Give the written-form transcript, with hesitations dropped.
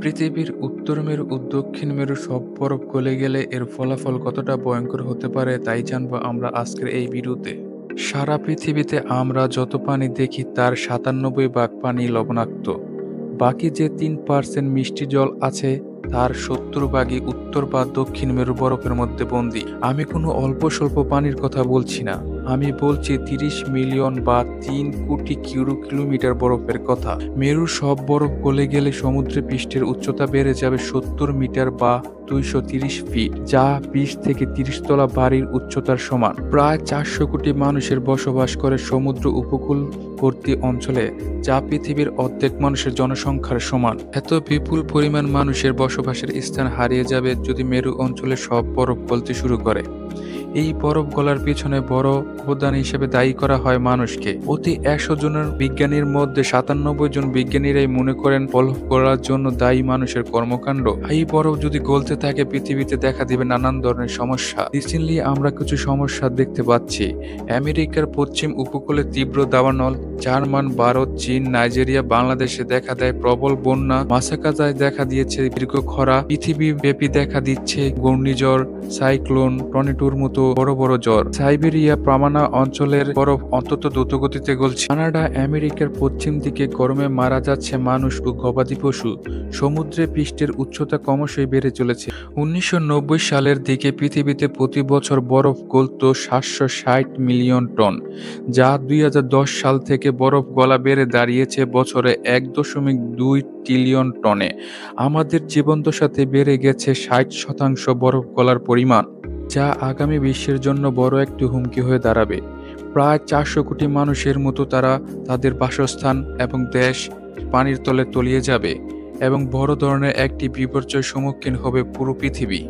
পৃথিবীর উত্তর মেরু ও দক্ষিণ মেরু সব বরফ গলে গেলে এর ফলাফল কতটা ভয়ঙ্কর হতে পারে তাই জানবো আমরা আজকের এই ভিডিওতে। সারা পৃথিবীতে আমরা যত পানি দেখি তার ৯৭ ভাগ পানি লবণাক্ত। বাকি যে ৩% মিষ্টি জল আছে তার ৭০ ভাগই উত্তর বা দক্ষিণ মেরু বরফের মধ্যে বন্দী। আমি কোনো অল্প স্বল্প পানির কথা বলছি না, আমি বলছি ৩০ মিলিয়ন বা ৩ কোটি কিলোমিটার বরফের কথা। মেরুর সব বরফ গলে গেলে সমুদ্র পৃষ্ঠের উচ্চতা বেড়ে যাবে ৭০ মিটার বা ২৩০ ফিট, যা ২০ থেকে ৩০ তলা বাড়ির উচ্চতার সমান। প্রায় ৪০০ কোটি মানুষের বসবাস করে সমুদ্র উপকূলবর্তী অঞ্চলে, যা পৃথিবীর অর্ধেক মানুষের জনসংখ্যার সমান। এত বিপুল পরিমাণ মানুষের বসবাসের স্থান হারিয়ে যাবে যদি মেরু অঞ্চলে সব বরফ গলতে শুরু করে। এই বরফ গলার পিছনে বড় অবদান হিসেবে দায়ী করা হয় মানুষকে। প্রতি ১০০ জনের বিজ্ঞানীর মধ্যে ৯৭ জন বিজ্ঞানীরাই মনে করেন বরফ গলার জন্য দায়ী মানুষের কর্মকাণ্ড। এই বরফ যদি গলতে থাকে পৃথিবীতে দেখা দিবে নানান ধরনের সমস্যা। রিসেন্টলি আমরা কিছু সমস্যা দেখতে পাচ্ছি। আমেরিকার পশ্চিম উপকূলে তীব্র দাবানল, জার্মান, ভারত, চীন, নাইজেরিয়া, বাংলাদেশে দেখা দেয় প্রবল বন্যা, মাসাকাজায় দেখা দিয়েছে দীর্ঘ খরা, পৃথিবীব্যাপী দেখা দিচ্ছে ঘূর্ণিঝড়, সাইক্লোন, টর্নেডোর মতো বড় বড় ঝড়। সাইবেরিয়া প্রামানা অঞ্চলের বরফ অত্যন্ত দ্রুতগতিতে গলছে। কানাডা, আমেরিকার পশ্চিম দিকে গরমে মারা যাচ্ছে মানুষ ও গবাদি পশু। সমুদ্রের পৃষ্ঠের উচ্চতা ক্রমশই বেড়ে চলেছে। ১৯৯০ সালের দিকে পৃথিবীতে প্রতি বছর বরফ গলত ৭৬০ মিলিয়ন টন, যা ২০১০ সাল থেকে বরফ গলা বেড়ে দাঁড়িয়েছে বছরে ১.২ ট্রিলিয়ন টনে। আমাদের জীবনদশাতে বেড়ে গেছে ৬০% বরফ গলার পরিমাণ, যা আগামী বিশ্বের জন্য বড় একটি হুমকি হয়ে দাঁড়াবে। প্রায় ৪০০ কোটি মানুষের মতো তারা তাদের বাসস্থান এবং দেশ পানির তলে তলিয়ে যাবে এবং বড় ধরনের একটি বিপর্যয়ের সম্মুখীন হবে পুরো পৃথিবী।